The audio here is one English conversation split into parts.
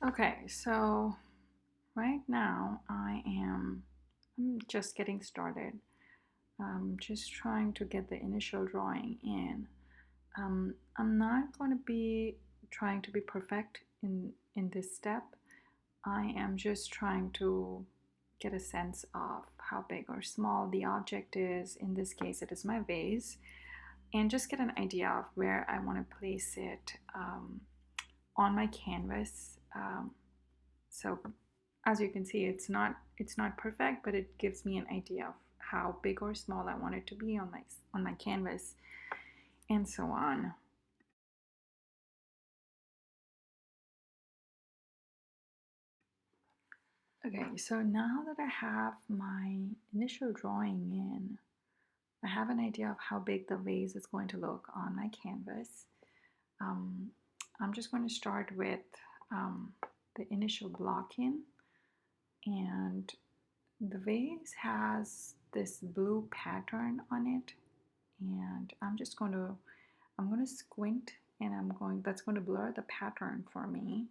Okay, so right now I'm just getting started. I'm just trying to get the initial drawing in. I'm not going to be trying to be perfect in this step. I am just trying to get a sense of how big or small the object is. In this case, it is my vase, and just get an idea of where I want to place it on my canvas. So as you can see, it's not perfect, but it gives me an idea of how big or small I want it to be on my canvas, and so on. Okay, so now that I have my initial drawing in, I have an idea of how big the vase is going to look on my canvas. Um, I'm just going to start with um, the initial block in, and the vase has this blue pattern on it, and I'm going to squint, and that's going to blur the pattern for me.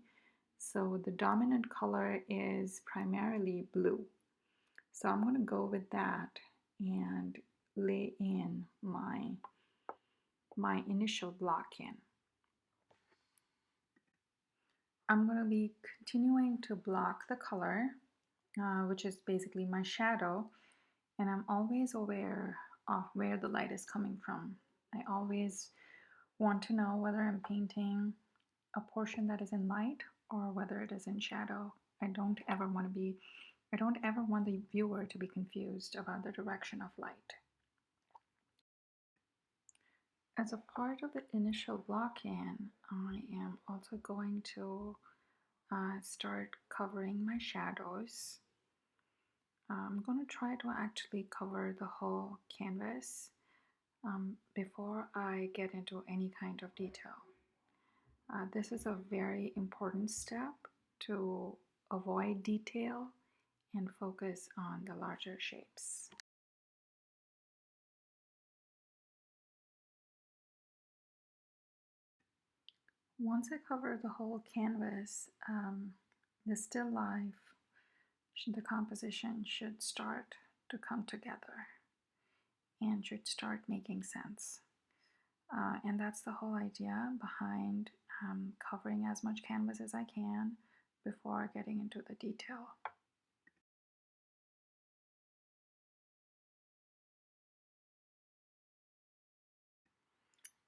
So the dominant color is primarily blue. So I'm going to go with that and lay in my initial block in. I'm going to be continuing to block the color, which is basically my shadow, and I'm always aware of where the light is coming from. I always want to know whether I'm painting a portion that is in light or whether it is in shadow. I don't ever want the viewer to be confused about the direction of light. As a part of the initial block-in, I am also going to start covering my shadows. I'm going to try to actually cover the whole canvas before I get into any kind of detail. This is a very important step to avoid detail and focus on the larger shapes. Once I cover the whole canvas, the still life, the composition should start to come together and should start making sense. And that's the whole idea behind covering as much canvas as I can before getting into the detail.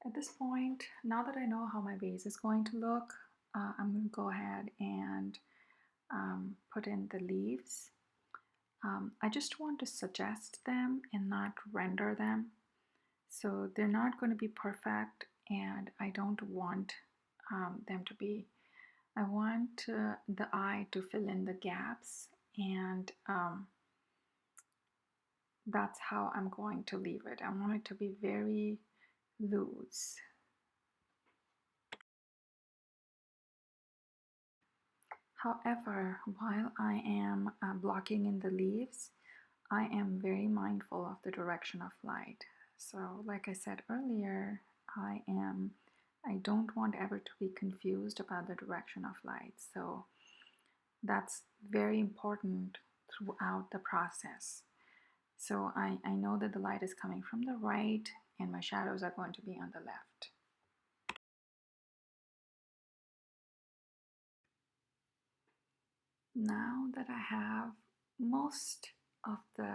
At this point, now that I know how my vase is going to look, I'm going to go ahead and put in the leaves. I just want to suggest them and not render them. So they're not going to be perfect, and I don't want them to be. I want the eye to fill in the gaps, and that's how I'm going to leave it. I want it to be very loose. However, while I am blocking in the leaves, I am very mindful of the direction of light. So, like I said earlier, I don't want ever to be confused about the direction of light. So, that's very important throughout the process. So, I know that the light is coming from the right and my shadows are going to be on the left. Now that I have most of the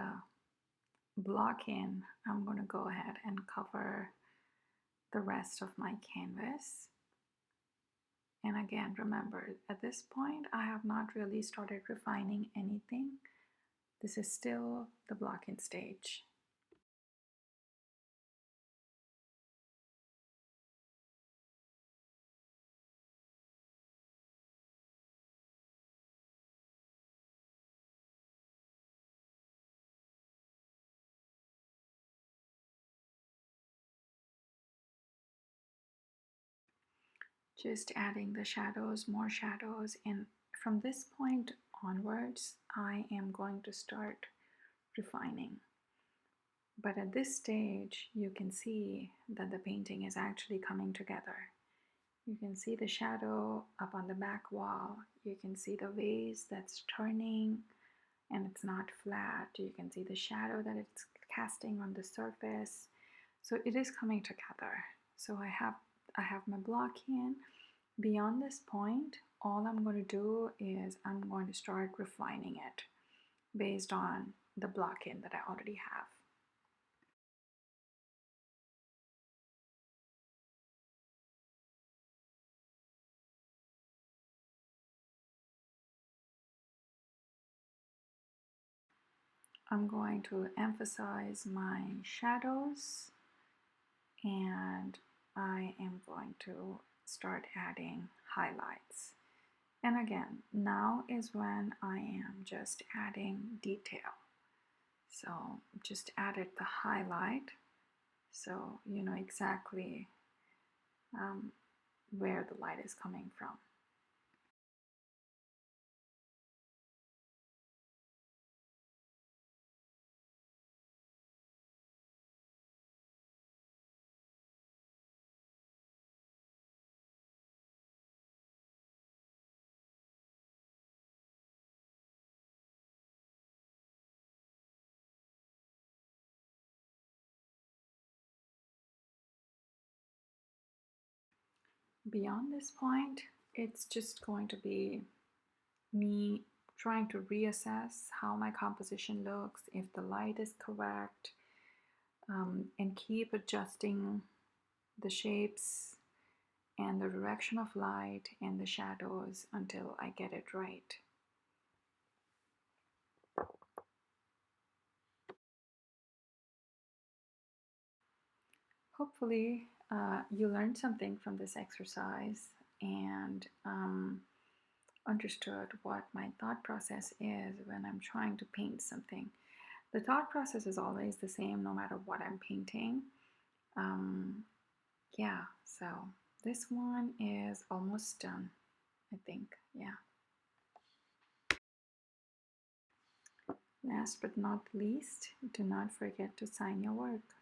block in, I'm going to go ahead and cover the rest of my canvas. And again, remember, at this point, I have not really started refining anything. This is still the block-in stage. Just adding the shadows, more shadows, and from this point onwards, I am going to start refining. But at this stage, you can see that the painting is actually coming together. You can see the shadow up on the back wall. You can see the vase that's turning and it's not flat. You can see the shadow that it's casting on the surface. So it is coming together. So I have my block in. Beyond this point, all I'm going to do is I'm going to start refining it based on the block in that I already have. I'm going to emphasize my shadows, and I am going to start adding highlights. And again, now is when I am just adding detail. So just added the highlight so you know exactly um, where the light is coming from. Beyond this point, it's just going to be me trying to reassess how my composition looks, if the light is correct, and keep adjusting the shapes and the direction of light and the shadows until I get it right. Hopefully, you learned something from this exercise and understood what my thought process is when I'm trying to paint something. The thought process is always the same no matter what I'm painting. Um, yeah, so this one is almost done, I think. Yeah. Last but not least, do not forget to sign your work.